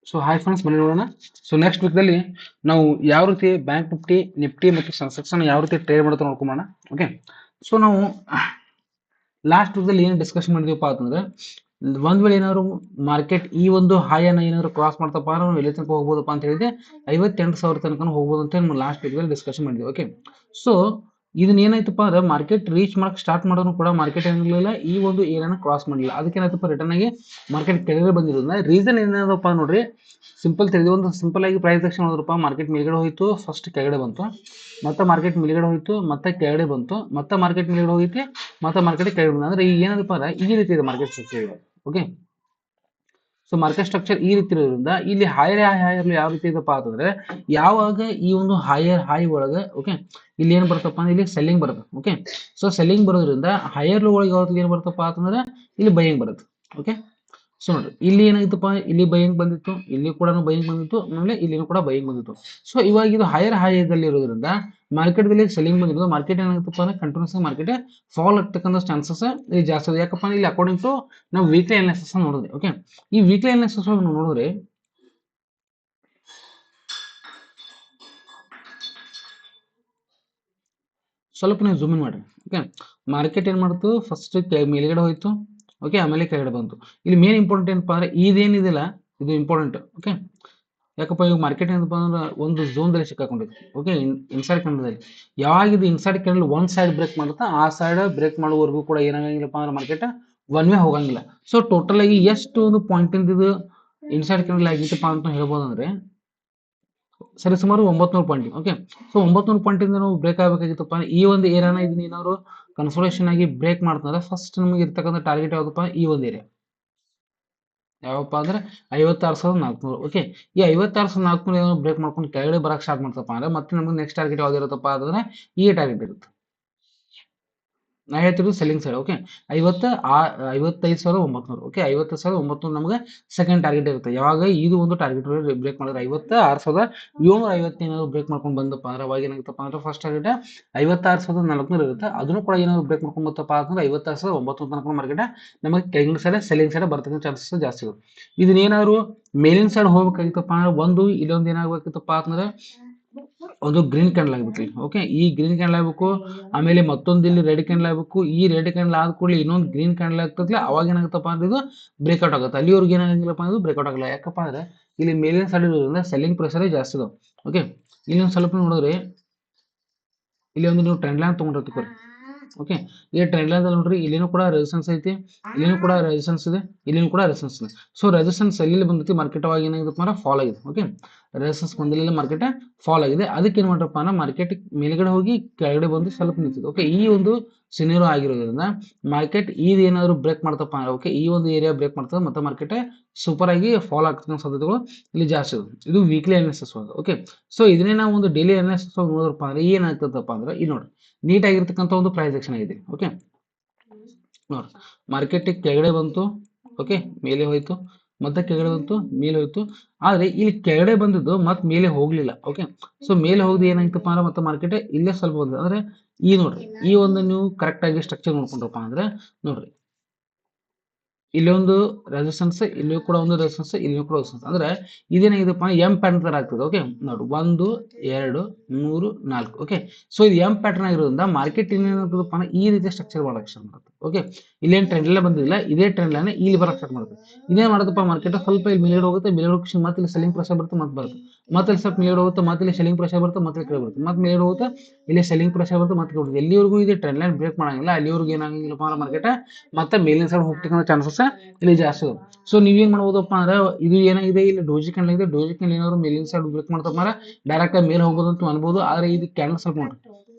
So hi friends, ಬನ್ನಿ ನೋಡೋಣ. So next ವೀಕ್ದಲ್ಲಿ ನಾವು ಯಾವ ರೀತಿ ಬ್ಯಾಂಕ್ ನಿಫ್ಟಿ ಮತ್ತು ಸೆನ್ಸೆಕ್ಸ್ ಯಾವ ರೀತಿ ಟ್ರೇಡ್ ಮಾಡೋದು ನೋಡ್ಕೊಂಬೋಣ. ಓಕೆ, ಸೊ ನಾವು ಲಾಸ್ಟ್ ವೀಕ್ದಲ್ಲಿ ಏನು ಡಿಸ್ಕಷನ್ ಮಾಡಿದೀವಪ್ಪ ಅಂತಂದ್ರೆ, ಒಂದ್ ವೇಳೆ ಏನಾದ್ರು ಮಾರ್ಕೆಟ್ ಈ ಒಂದು ಹಾಯನ್ನ ಏನಾದ್ರು ಕ್ರಾಸ್ ಮಾಡ್ತಪ್ಪ ಅಂದ್ರೆ ನಾವು ಎಲ್ಲಿ ತನಕ ಹೋಗ್ಬೋದಪ್ಪ ಅಂತ ಹೇಳಿದ್ರೆ 58,000 ತನಕ ಹೋಗ್ಬೋದು ಅಂತ ಹೇಳಿ ಲಾಸ್ಟ್ ವೀಕ್ದಲ್ಲಿ ಡಿಸ್ಕಷನ್ ಮಾಡಿದ್ವಿ. ಓಕೆ, ಸೊ ಇದನ್ನ ಏನಾಯ್ತಪ್ಪ ಅಂದ್ರೆ ಮಾರ್ಕೆಟ್ ರೀಚ್ ಮಾಡಕ್ ಸ್ಟಾರ್ಟ್ ಮಾಡೋನು ಕೂಡ ಮಾರ್ಕೆಟ್ ಏನಿರಲಿಲ್ಲ, ಈ ಒಂದು ಏರಿಯಾನ ಕ್ರಾಸ್ ಮಾಡಲಿಲ್ಲ. ಅದಕ್ಕೆ ಏನಾಯ್ತಪ್ಪ, ರಿಟರ್ನ್ ಆಗಿ ಮಾರ್ಕೆಟ್ ಕೆಳಗೆ ಬಂದಿರೋದ್ರಿಂದ ರೀಸನ್ ಏನಾದಪ್ಪ ನೋಡ್ರಿ, ಸಿಂಪಲ್ ತಿಳಿದು ಒಂದು ಸಿಂಪಲ್ ಆಗಿ ಪ್ರೈಸ್ ಆಕ್ಷನ್ ನೋಡಿದ್ರಪ್ಪ, ಮಾರ್ಕೆಟ್ ಮೇಲ್ಗಡೆ ಹೋಯ್ತು, ಫಸ್ಟ್ ಕೆಳಗಡೆ ಬಂತು, ಮತ್ತೆ ಮಾರ್ಕೆಟ್ ಮೇಲ್ಗಡೆ ಹೋಯ್ತು, ಮತ್ತೆ ಕೆಳಗಡೆ ಬಂತು, ಮತ್ತೆ ಮಾರ್ಕೆಟ್ ಮೇಲ್ಗಡೆ ಹೋಗಿತ್ತು, ಮತ್ತೆ ಮಾರ್ಕೆಟ್ ಕೆಳಗಡೆ ಬಂತು. ಅಂದ್ರೆ ಈಗ ಏನದಪ್ಪ ಅಂದ್ರೆ ಈ ರೀತಿ ಇದೆ market structure. Okay, so market structure ಈ ರೀತಿ ಇರೋದ್ರಿಂದ ಇಲ್ಲಿ ಹೈಯರ್ ಯಾವ ರೀತಿ ಇದಪ್ಪ ಅಂತಂದ್ರೆ, ಯಾವಾಗ ಈ ಒಂದು ಹೈಯರ್ ಹೈ ಒಳಗೆ ಓಕೆ ಇಲ್ಲಿ ಏನ್ ಬರ್ತಪ್ಪ ಅಂದ್ರೆ ಇಲ್ಲಿ ಸೆಲ್ಲಿಂಗ್ ಬರುತ್ತೆ. ಓಕೆ, ಸೊ ಸೆಲ್ಲಿಂಗ್ ಬರೋದ್ರಿಂದ ಹೈಯರ್ ಲೋ ಒಳಗೆ ಯಾವತ್ತಿಗೆ ಏನ್ ಬರ್ತಪ್ಪ ಅಂತಂದ್ರೆ ಇಲ್ಲಿ ಬೈಯಿಂಗ್ ಬರುತ್ತೆ. ಓಕೆ, ಸೊ ನೋಡ್ರಿ ಇಲ್ಲಿ ಏನಾಗಿತ್ತಪ್ಪ, ಇಲ್ಲಿ ಬೈಯಿಂಗ್ ಬಂದಿತ್ತು, ಇಲ್ಲಿ ಕೂಡ ಬೈಯಿಂಗ್ ಬಂದಿತ್ತು, ಆಮೇಲೆ ಇಲ್ಲಿನೂ ಕೂಡ ಬೈಯಿಂಗ್ ಬಂದಿತ್ತು. ಸೊ ಇವಾಗ ಇದು ಹೈಯರ್ ಹೈದಲ್ಲಿ ಇರೋದ್ರಿಂದ ಮಾರ್ಕೆಟ್ದಲ್ಲಿ ಸೆಲ್ಲಿಂಗ್ ಬಂದಿರೋದು, ಮಾರ್ಕೆಟ್ ಏನಾಗುತ್ತಪ್ಪ ಅಂದ್ರೆ ಕಂಟಿನ್ಯೂಸ್ ಮಾರ್ಕೆಟ್ ಫಾಲ್ ಆಗ್ತಕ್ಕಂಥ ಚಾನ್ಸಸ್ ಇಲ್ಲಿ ಜಾಸ್ತಿ ಇದೆ. ಯಾಕಪ್ಪ ಅಂದ್ರೆ ಇಲ್ಲಿ ಅಕಾರ್ಡಿಂಗ್ ಟು ನಾವು ವೀಕ್ಲಿ ಅನಾಲಿಸಿಸ್ ನೋಡಿದ್ವಿ. ಓಕೆ, ಈ ವೀಕ್ಲಿ ಅನಾಲಿಸಿಸ್ ನೋಡಿದ್ರೆ ಸ್ವಲ್ಪ ನೀವು ಜೂಮ್ ಇನ್ ಮಾಡ್ರಿ. ಓಕೆ, ಮಾರ್ಕೆಟ್ ಏನ್ ಮಾಡ್ತು, ಫಸ್ಟ್ ಮೇಲ್ಗಡೆ ಹೋಯ್ತು, ಓಕೆ, ಆಮೇಲೆ ಕೆಳಗಡೆ ಬಂತು. ಇಲ್ಲಿ ಮೇನ್ ಇಂಪಾರ್ಟೆಂಟ್ ಏನಪ್ಪ ಅಂದ್ರೆ ಇದೇನಿದಿಲ್ಲ, ಇದು ಇಂಪಾರ್ಟೆಂಟ್. ಓಕೆ, ಯಾಕಪ್ಪ ಇವಾಗ ಮಾರ್ಕೆಟ್ ಏನಪ್ಪ ಅಂದ್ರೆ ಒಂದು ಝೋನ್ದಲ್ಲಿ ಸಿಕ್ಕಾಕೊಂಡಿದೆ. ಓಕೆ, ಇನ್ಸೈಡ್ ಕ್ಯಾಂಡಲ್ದಲ್ಲಿ ಯಾವಾಗ ಇದು ಇನ್ಸೈಡ್ ಕ್ಯಾಂಡಲ್ ಒಂದ್ ಸೈಡ್ ಬ್ರೇಕ್ ಮಾಡುತ್ತಾ, ಆ ಸೈಡ್ ಬ್ರೇಕ್ ಮಾಡುವವರೆಗೂ ಕೂಡ ಏನಾಗಂಗಿಲ್ಲಪ್ಪ ಅಂದ್ರೆ ಮಾರ್ಕೆಟ್ ಒನ್ ವೇ ಹೋಗಂಗಿಲ್ಲ. ಸೊ ಟೋಟಲ್ ಆಗಿ ಎಷ್ಟು ಒಂದು ಪಾಯಿಂಟ್ ಇದು ಇನ್ಸೈಡ್ ಕ್ಯಾಂಡಲ್ ಆಗಿತ್ತಪ್ಪ ಅಂತ ಹೇಳ್ಬೋದು ಅಂದ್ರೆ ಸರಿ ಸುಮಾರು 900 ಪಾಯಿಂಟ್. ಓಕೆ, ಸೊ 900 ಪಾಯಿಂಟ್ ಇಂದ ನಾವು ಬ್ರೇಕ್ ಆಗಬೇಕಾಗಿತ್ತಪ್ಪ, ಈ ಒಂದು ಏರಿಯಾನ ಇದನ್ನ ಏನಾದ್ರು ಕನ್ಸೋಲೇಷನ್ ಆಗಿ ಬ್ರೇಕ್ ಮಾಡ್ತಂದ್ರೆ ಫಸ್ಟ್ ನಮಗೆ ಇರ್ತಕ್ಕಂಥ ಟಾರ್ಗೆಟ್ ಯಾವ್ದಪ್ಪ, ಈ ಒಂದು ಏರಿಯಾ ಯಾವಪ್ಪ ಅಂದ್ರೆ 56,400. ಓಕೆ, ಈ 56,400 ಏನೋ ಬ್ರೇಕ್ ಮಾಡ್ಕೊಂಡು ಕೆಳಗಡೆ ಬರಕ್ ಸ್ಟಾರ್ಟ್ ಮಾಡ್ತಪ್ಪ ಅಂದ್ರೆ ಮತ್ತೆ ನಮಗೆ ನೆಕ್ಸ್ಟ್ ಟಾರ್ಗೆಟ್ ಯಾವ್ದು ಇರುತ್ತಪ್ಪ ಅಂತಂದ್ರೆ ಈ ಟಾರ್ಗೆಟ್ ಇರುತ್ತೆ. ನಾ ಹೇಳ್ತಿರೋದು ಸೆಲ್ಲಿಂಗ್ ಸೈಡ್. ಓಕೆ, 55,900. ಓಕೆ, 55,900 ನಮಗೆ ಸೆಕೆಂಡ್ ಟಾರ್ಗೆಟ್ ಇರುತ್ತೆ. ಯಾವಾಗ ಇದು ಒಂದು ಟಾರ್ಗೆಟ್ ಬ್ರೇಕ್ ಮಾಡಿದ್ರೆ 56,750 ಏನಾದ್ರು ಬ್ರೇಕ್ ಮಾಡ್ಕೊಂಡು ಬಂದಪ್ಪ ಅಂದ್ರೆ ಅವಾಗ ಏನಾಗುತ್ತಪ್ಪ ಅಂದ್ರೆ ಫಸ್ಟ್ ಟಾರ್ಗೆಟ್ 56,400 ಇರುತ್ತೆ. ಅದನ್ನು ಕೂಡ ಏನಾದ್ರು ಬ್ರೇಕ್ ಮಾಡ್ಕೊಂಡು ಬತ್ತಪ್ಪ ಅಂತಂದ್ರೆ 56,900 ತನಕ ಮಾರ್ಕೆಟ್ ನಮಗೆ ಕೆಳಗಿನ ಸೈಡ್ ಸೆಲ್ಲಿಂಗ್ ಸೈಡ್ ಬರ್ತಕ್ಕಂಥ ಚಾನ್ಸಸ್ ಜಾಸ್ತಿ ಇರುತ್ತೆ. ಇದನ್ನೇನಾದ್ರು ಮೇಲಿನ ಸೈಡ್ ಹೋಗ್ಬೇಕಾಗಿತ್ತಪ್ಪ ಅಂದ್ರೆ ಒಂದು ಇಲ್ಲೊಂದು ಏನಾಗಬೇಕಿತ್ತಪ್ಪ ಅಂತಂದ್ರೆ ಒಂದು ಗ್ರೀನ್ ಕ್ಯಾಂಡಲ್ ಆಗ್ಬೇಕು. ಓಕೆ, ಈ ಗ್ರೀನ್ ಕ್ಯಾಂಡಲ್ ಆಗ್ಬೇಕು, ಆಮೇಲೆ ಮತ್ತೊಂದು ಇಲ್ಲಿ ರೆಡ್ ಕ್ಯಾಂಡಲ್ ಆಗ್ಬೇಕು. ಈ ರೆಡ್ ಕ್ಯಾಂಡಲ್ ಆದ ಕೂಡಲೇ ಇನ್ನೊಂದು ಗ್ರೀನ್ ಕ್ಯಾಂಡಲ್ ಆಗ್ತದಲ್ಲ, ಅವಾಗ ಏನಾಗುತ್ತಪ್ಪ ಅಂದ್ರೆ ಇದು ಬ್ರೇಕ್ಔಟ್ ಆಗುತ್ತೆ. ಅಲ್ಲಿವರೆಗೂ ಏನಾಗಿಲ್ಲಪ್ಪ ಅಂದ್ರೆ ಬ್ರೇಕ್ಔಟ್ ಆಗಲ್ಲ. ಯಾಕಪ್ಪ ಅಂದ್ರೆ ಇಲ್ಲಿ ಮೇಲಿನ ಸೈಡ್ ಇರೋದ್ರಿಂದ ಸೆಲ್ಲಿಂಗ್ ಪ್ರೆಷರ್ ಜಾಸ್ತಿ ಇದಾವೆ. ಓಕೆ, ಇಲ್ಲಿ ಒಂದು ಸ್ವಲ್ಪ ನೋಡಿದ್ರೆ ಇಲ್ಲಿ ಒಂದು ನೀವು ಟ್ರೆಂಡ್ ಲೈನ್ ತಗೊಂಡಿರ್ತೀವಿ. ಓಕೆ, ಈ ಟ್ರೆಂಡ್ ಲೈನ್ ನೋಡ್ರಿ, ಇಲ್ಲಿನೂ ಕೂಡ ರೆಸಿಸ್ಟೆನ್ಸ್ ಐತಿ, ಇಲ್ಲಿನೂ ಕೂಡ ರೆಸಿಸ್ಟೆನ್ಸ್ ಇದೆ, ಇಲ್ಲಿನೂ ಕೂಡ ರೆಸಿಸ್ಟೆನ್ಸ್ ಇದೆ. ಸೊ ರೆಸಿಸ್ಟೆನ್ಸ್ ಎಲ್ಲಿ ಬಂದೈತಿ ಮಾರ್ಕೆಟ್ ಅವಾಗ ಏನಾಗಿದೆ ಅಂದ್ರೆ ಫಾಲ್ ಆಗಿದೆ. ಓಕೆ, ರೆಸಿಸ್ಟೆನ್ಸ್ ಬಂದಿಲ್ಲ, ಮಾರ್ಕೆಟ್ ಫಾಲ್ ಆಗಿದೆ. ಅದಕ್ಕೆ ಏನ್ ಮಾಡ್ರಪ್ಪ ಅಂದ್ರೆ ಮಾರ್ಕೆಟ್ ಮೇಲ್ಗಡೆ ಹೋಗಿ ಕೆಳಗಡೆ ಬಂದು ಸ್ವಲ್ಪ ನಿಂತಿದೆ. ಓಕೆ, ಈ ಒಂದು ಸಿನಿರೋ ಆಗಿರೋದ್ರಿಂದ ಮಾರ್ಕೆಟ್ ಏನಾದ್ರು ಬ್ರೇಕ್ ಮಾಡ್ತಪ್ಪ ಅಂದ್ರೆ ಓಕೆ ಈ ಒಂದು ಏರಿಯಾ ಬ್ರೇಕ್ ಮಾಡ್ತದೆ, ಮತ್ತೆ ಮಾರ್ಕೆಟ್ ಸೂಪರ್ ಆಗಿ ಫಾಲ್ ಆಗ್ತಕ್ಕಂಥ ಸಾಧ್ಯತೆಗಳು ಇಲ್ಲಿ ಜಾಸ್ತಿ ಇದೆ. ಇದು ವೀಕ್ಲಿ ಅನಾಲಿಸಿಸ್. ಓಕೆ, ಸೊ ಇದನ್ನೇ ನಾವು ಒಂದು ಡೈಲಿ ಅನಾಲಿಸಿಸ್ ನೋಡಿದ್ರಪ್ಪ ಅಂದ್ರೆ ಏನಾಗ್ತದಪ್ಪ ಅಂದ್ರೆ ಇಲ್ಲಿ ನೋಡ್ರಿ ನೀಟ್ ಆಗಿರ್ತಕ್ಕಂಥ ಒಂದು ಪ್ರೈಸ್ ಆಕ್ಷನ್ ಆಗಿದೆ. ಓಕೆ, ನೋಡಿ ಮಾರ್ಕೆಟ್ ಕೆಳಗಡೆ ಬಂತು, ಓಕೆ ಮೇಲೆ ಹೋಯ್ತು, ಮತ್ತೆ ಕೆಳಗಡೆ ಬಂತು, ಮೇಲೆ ಹೋಯ್ತು. ಆದ್ರೆ ಇಲ್ಲಿ ಕೆಳಗಡೆ ಬಂದಿದ್ದು ಮತ್ತೆ ಮೇಲೆ ಹೋಗ್ಲಿಲ್ಲ. ಓಕೆ, ಸೊ ಮೇಲೆ ಹೋಗಿ ಏನಾಯ್ತಪ್ಪ ಅಂದ್ರೆ ಮತ್ತೆ ಮಾರ್ಕೆಟ್ ಇಲ್ಲೇ ಸ್ವಲ್ಪ ಬಂದಿದೆ. ಅಂದ್ರೆ ಈ ನೋಡ್ರಿ ಈ ಒಂದು ನೀವು ಕರೆಕ್ಟ್ ಆಗಿ ಸ್ಟ್ರಕ್ಚರ್ ನೋಡ್ಕೊಂಡ್ರಪ್ಪ ಅಂದ್ರೆ ನೋಡ್ರಿ ಇಲ್ಲೊಂದು ರೆಸಿಸ್ಟೆನ್ಸ್, ಇಲ್ಲಿ ಕೂಡ ಒಂದು ರೆಸಿಸ್ಟೆನ್ಸ್, ಇಲ್ಲಿ ಕೂಡ ರೆಸಿಸ್ಟೆನ್ಸ್. ಅಂದ್ರೆ ಇದೇನಾಗಿದೆಪ್ಪ ಎಂ ಪ್ಯಾಟರ್ನ್ ತರ ಆಗ್ತದೆ. ಓಕೆ, ನೋಡಿ 1 2 3 4. ಓಕೆ, ಸೊ ಇದು ಎಂ ಪ್ಯಾಟರ್ನ್ ಆಗಿರೋದ್ರಿಂದ ಮಾರ್ಕೆಟ್ ಏನಾಗ್ತದಪ್ಪ ಅಂದ್ರೆ ಈ ರೀತಿ ಸ್ಟ್ರಕ್ಚರ್ ಮಾಡಕ್ಕೆ ಸ್ಟಾರ್ಟ್ ಮಾಡುತ್ತೆ. ಓಕೆ, ಇಲ್ಲೇನು ಟ್ರೆಂಡ್ ಎಲ್ಲ ಬಂದಿಲ್ಲ, ಇದೇ ಟ್ರೆಂಡ್ ಲೈನ್ ಇಲ್ಲಿ ಬರಕ್ಕೆ ಸ್ಟಾರ್ಟ್ ಮಾಡುತ್ತೆ. ಇದೇ ಮಾಡುತ್ತಪ್ಪ ಮಾರ್ಕೆಟ್ ಸ್ವಲ್ಪ ಇಲ್ಲಿ ಮೇಲ್ಗಡೆ ಹೋಗುತ್ತೆ, ಮೇಲ್ಗಡೆ ಹೋಗಿ ಮತ್ತೆ ಇಲ್ಲಿ ಸೆಲ್ಲಿಂಗ್ ಪ್ರೆಷರ್ ಬರುತ್ತೆ, ಮತ್ತೆ ಬರುತ್ತೆ, ಮತ್ತೆ ಇಲ್ಲಿ ಸ್ವಲ್ಪ ಮೇಲ್ಗಡೆ ಹೋಗುತ್ತೆ, ಮತ್ತೆ ಇಲ್ಲಿ ಸೆಲ್ಲಿಂಗ್ ಪ್ರೆಷರ್ ಬರುತ್ತೆ, ಮತ್ತೆ ಕೆಳಗೆ ಬರುತ್ತೆ, ಮತ್ತೆ ಮೇಲ್ಗಡೆ ಹೋಗುತ್ತೆ, ಇಲ್ಲಿ ಸೆಲ್ಲಿಂಗ್ ಪ್ರೆಷರ್ ಬರುತ್ತೆ, ಮತ್ತೆ ಬರುತ್ತೆ. ಎಲ್ಲಿವರೆಗೂ ಇದೆ ಟ್ರೆಂಡ್ ಲೈನ್ ಬ್ರೇಕ್ ಮಾಡಂಗಿಲ್ಲ ಅಲ್ಲಿವರೆಗೂ ಏನಾಗಂಗಿಲ್ಲಪ್ಪ ಅಂದ್ರೆ ಮಾರ್ಕೆಟ್ ಮತ್ತೆ ಮೇಲಿನ ಸೈಡ್ ಹೋಗ್ತಕ್ಕಂಥ ಚಾನ್ಸಸ್ ಇಲ್ಲಿ ಜಾಸ್ತಿ ಇದೆ. ಸೊ ನೀವೇನ್ ಮಾಡ್ಬೋದಪ್ಪ ಅಂದ್ರೆ ಇದು ಏನಾಗಿದೆ, ಇಲ್ಲಿ ಡೋಜಿ ಕ್ಯಾಂಡಲ್ ಇದೆ, ಡೋಜಿ ಕ್ಯಾಂಡಲ್ ಏನಾದ್ರು ಮೇಲಿನ ಸೈಡ್ ಬ್ರೇಕ್ ಮಾಡ್ತಪ್ಪ ಅಂದ್ರೆ ಡೈರೆಕ್ಟ್ ಆಗಿ ಮೇಲೆ ಹೋಗೋದು ಅಂತ ಅನ್ಬೋದು. ಆದ್ರೆ ಇದು ಕ್ಯಾಂಡಲ್ ಸ್ವಲ್ಪ ನೋಡ್ರಿ